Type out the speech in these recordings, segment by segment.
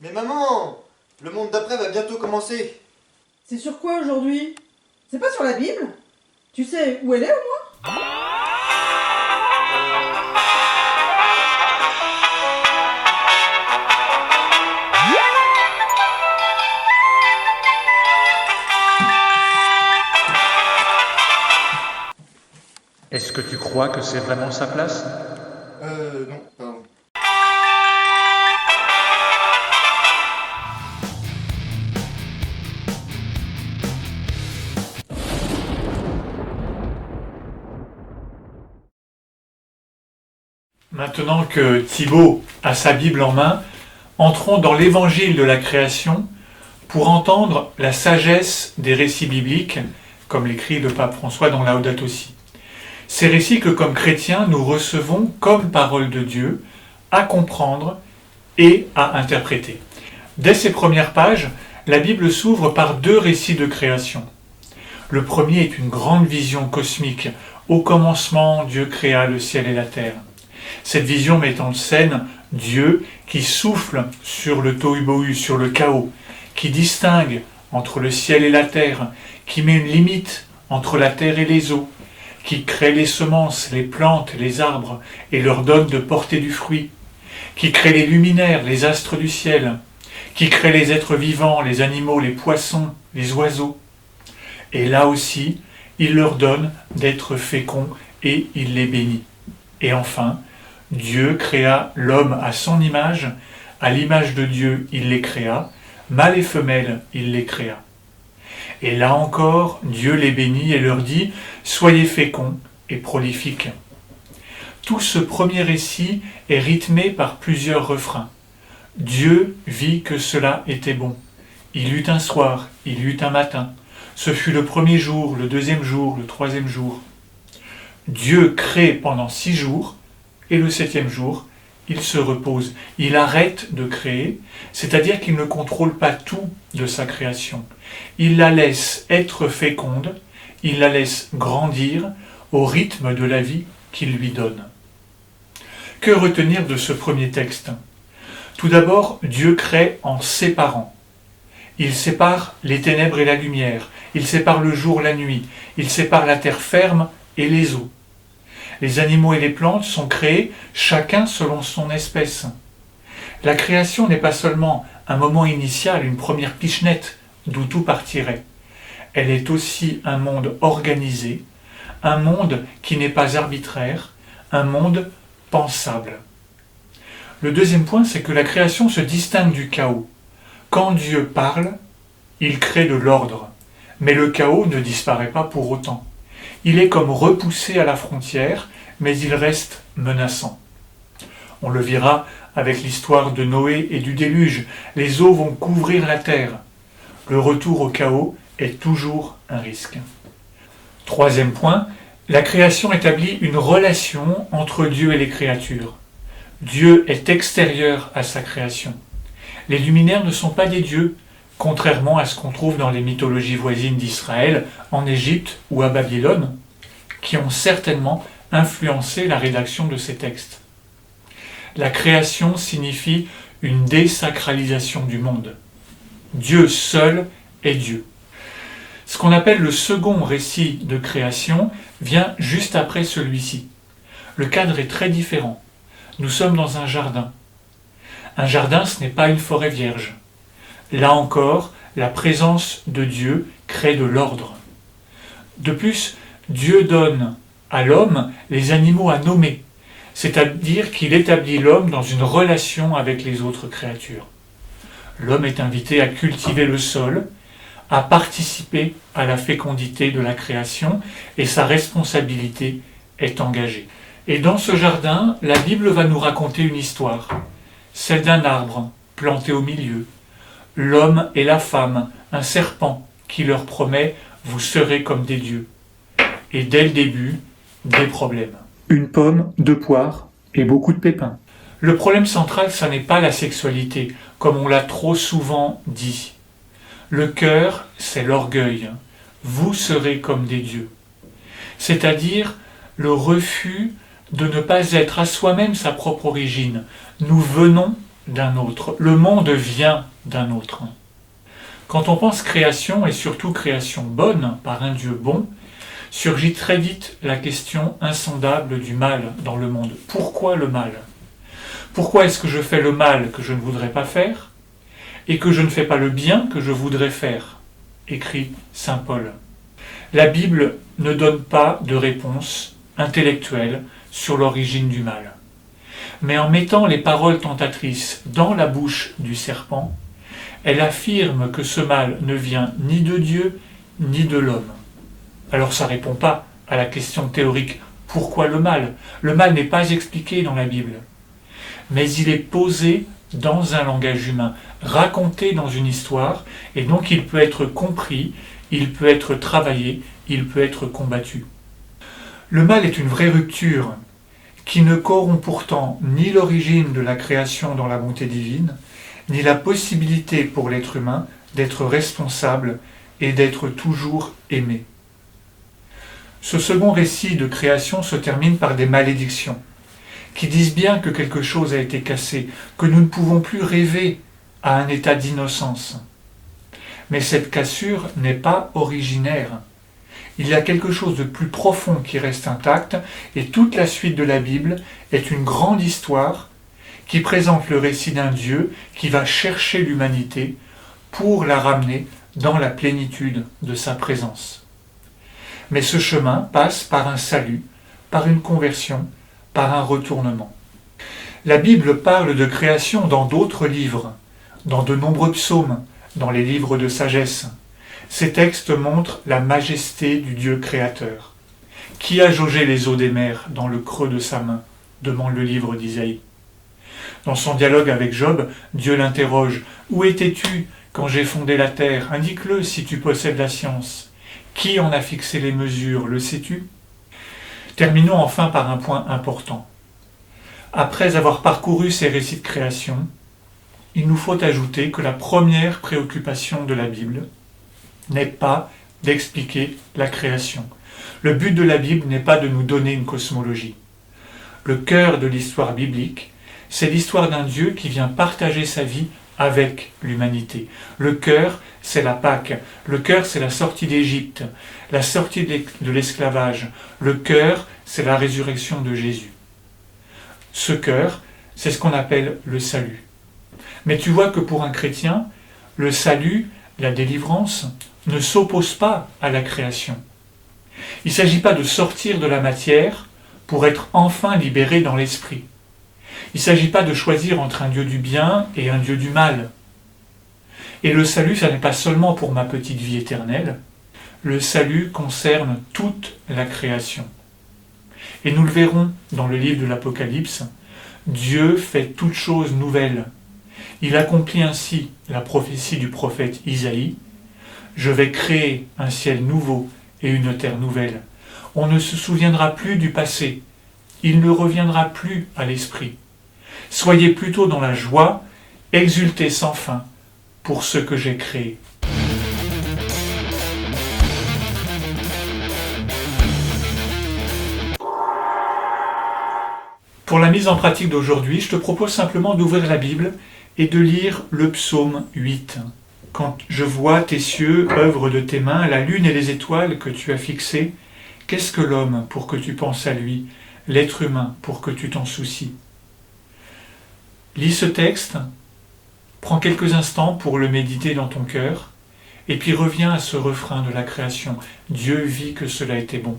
Mais maman, le monde d'après va bientôt commencer. C'est sur quoi aujourd'hui? C'est pas sur la Bible? Tu sais où elle est au moins? Est-ce que tu crois que c'est vraiment sa place? Non, pardon. Maintenant que Thibaut a sa Bible en main, entrons dans l'évangile de la création pour entendre la sagesse des récits bibliques, comme l'écrit le pape François dans Laudato Si. Ces récits que, comme chrétiens, nous recevons comme parole de Dieu, à comprendre et à interpréter. Dès ses premières pages, la Bible s'ouvre par deux récits de création. Le premier est une grande vision cosmique. Au commencement, Dieu créa le ciel et la terre. Cette vision met en scène Dieu qui souffle sur le tohu-bohu, sur le chaos, qui distingue entre le ciel et la terre, qui met une limite entre la terre et les eaux, qui crée les semences, les plantes, les arbres, et leur donne de porter du fruit, qui crée les luminaires, les astres du ciel, qui crée les êtres vivants, les animaux, les poissons, les oiseaux. Et là aussi, il leur donne d'être féconds et il les bénit. Et enfin, Dieu créa l'homme à son image, à l'image de Dieu il les créa, mâle et femelle il les créa. Et là encore, Dieu les bénit et leur dit « Soyez féconds et prolifiques ». Tout ce premier récit est rythmé par plusieurs refrains. Dieu vit que cela était bon. Il eut un soir, il eut un matin. Ce fut le premier jour, le deuxième jour, le troisième jour. Dieu crée pendant 6 jours, et le 7e jour, il se repose. Il arrête de créer, c'est-à-dire qu'il ne contrôle pas tout de sa création. Il la laisse être féconde, il la laisse grandir au rythme de la vie qu'il lui donne. Que retenir de ce premier texte? Tout d'abord, Dieu crée en séparant. Il sépare les ténèbres et la lumière, il sépare le jour, la nuit, il sépare la terre ferme et les eaux. Les animaux et les plantes sont créés chacun selon son espèce. La création n'est pas seulement un moment initial, une première pichenette d'où tout partirait. Elle est aussi un monde organisé, un monde qui n'est pas arbitraire, un monde pensable. Le deuxième point, c'est que la création se distingue du chaos. Quand Dieu parle, il crée de l'ordre, mais le chaos ne disparaît pas pour autant. Il est comme repoussé à la frontière, mais il reste menaçant. On le verra avec l'histoire de Noé et du déluge. Les eaux vont couvrir la terre. Le retour au chaos est toujours un risque. Troisième point, la création établit une relation entre Dieu et les créatures. Dieu est extérieur à sa création. Les luminaires ne sont pas des dieux, contrairement à ce qu'on trouve dans les mythologies voisines d'Israël, en Égypte ou à Babylone, qui ont certainement influencé la rédaction de ces textes. La création signifie une désacralisation du monde. Dieu seul est Dieu. Ce qu'on appelle le second récit de création vient juste après celui-ci. Le cadre est très différent. Nous sommes dans un jardin. Un jardin, ce n'est pas une forêt vierge. Là encore, la présence de Dieu crée de l'ordre. De plus, Dieu donne à l'homme les animaux à nommer, c'est-à-dire qu'il établit l'homme dans une relation avec les autres créatures. L'homme est invité à cultiver le sol, à participer à la fécondité de la création, et sa responsabilité est engagée. Et dans ce jardin, la Bible va nous raconter une histoire, celle d'un arbre planté au milieu, l'homme et la femme, un serpent qui leur promet « vous serez comme des dieux ». Et dès le début, des problèmes. Une pomme, 2 poires et beaucoup de pépins. Le problème central, ça n'est pas la sexualité, comme on l'a trop souvent dit. Le cœur, c'est l'orgueil. Vous serez comme des dieux. C'est-à-dire le refus de ne pas être à soi-même sa propre origine. Nous venons d'un autre. Le monde vient d'un autre. Quand on pense création, et surtout création bonne, par un Dieu bon, surgit très vite la question insondable du mal dans le monde. Pourquoi le mal? Pourquoi est-ce que je fais le mal que je ne voudrais pas faire et que je ne fais pas le bien que je voudrais faire? Écrit saint Paul. La Bible ne donne pas de réponse intellectuelle sur l'origine du mal. Mais en mettant les paroles tentatrices dans la bouche du serpent, elle affirme que ce mal ne vient ni de Dieu ni de l'homme. Alors ça ne répond pas à la question théorique « Pourquoi le mal ?» Le mal n'est pas expliqué dans la Bible, mais il est posé dans un langage humain, raconté dans une histoire, et donc il peut être compris, il peut être travaillé, il peut être combattu. Le mal est une vraie rupture qui ne corrompt pourtant ni l'origine de la création dans la bonté divine, ni la possibilité pour l'être humain d'être responsable et d'être toujours aimé. Ce second récit de création se termine par des malédictions, qui disent bien que quelque chose a été cassé, que nous ne pouvons plus rêver à un état d'innocence. Mais cette cassure n'est pas originaire. Il y a quelque chose de plus profond qui reste intact, et toute la suite de la Bible est une grande histoire qui présente le récit d'un Dieu qui va chercher l'humanité pour la ramener dans la plénitude de sa présence. Mais ce chemin passe par un salut, par une conversion, par un retournement. La Bible parle de création dans d'autres livres, dans de nombreux psaumes, dans les livres de sagesse. Ces textes montrent la majesté du Dieu créateur. Qui a jaugé les eaux des mers dans le creux de sa main? Demande le livre d'Isaïe. Dans son dialogue avec Job, Dieu l'interroge. Où étais-tu quand j'ai fondé la terre? Indique-le si tu possèdes la science. Qui en a fixé les mesures? Le sais-tu? Terminons enfin par un point important. Après avoir parcouru ces récits de création, il nous faut ajouter que la première préoccupation de la Bible n'est pas d'expliquer la création. Le but de la Bible n'est pas de nous donner une cosmologie. Le cœur de l'histoire biblique, c'est l'histoire d'un Dieu qui vient partager sa vie avec l'humanité. Le cœur, c'est la Pâque. Le cœur, c'est la sortie d'Égypte, la sortie de l'esclavage. Le cœur, c'est la résurrection de Jésus. Ce cœur, c'est ce qu'on appelle le salut. Mais tu vois que pour un chrétien, le salut, la délivrance, ne s'oppose pas à la création. Il ne s'agit pas de sortir de la matière pour être enfin libéré dans l'esprit. Il ne s'agit pas de choisir entre un Dieu du bien et un Dieu du mal. Et le salut, ça n'est pas seulement pour ma petite vie éternelle. Le salut concerne toute la création. Et nous le verrons dans le livre de l'Apocalypse, Dieu fait toutes choses nouvelles. Il accomplit ainsi la prophétie du prophète Isaïe. Je vais créer un ciel nouveau et une terre nouvelle. On ne se souviendra plus du passé. Il ne reviendra plus à l'esprit. Soyez plutôt dans la joie, exultez sans fin pour ce que j'ai créé. Pour la mise en pratique d'aujourd'hui, je te propose simplement d'ouvrir la Bible et de lire le psaume 8. Quand je vois tes cieux, œuvre de tes mains, la lune et les étoiles que tu as fixées, qu'est-ce que l'homme pour que tu penses à lui, l'être humain pour que tu t'en soucies? Lis ce texte, prends quelques instants pour le méditer dans ton cœur, et puis reviens à ce refrain de la création. Dieu vit que cela était bon.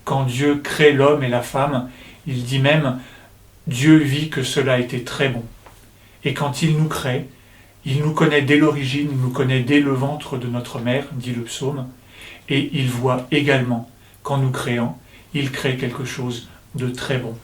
Quand Dieu crée l'homme et la femme, il dit même « Dieu vit que cela était très bon ». Et quand il nous crée, il nous connaît dès l'origine, il nous connaît dès le ventre de notre mère, dit le psaume, et il voit également qu'en nous créant, il crée quelque chose de très bon.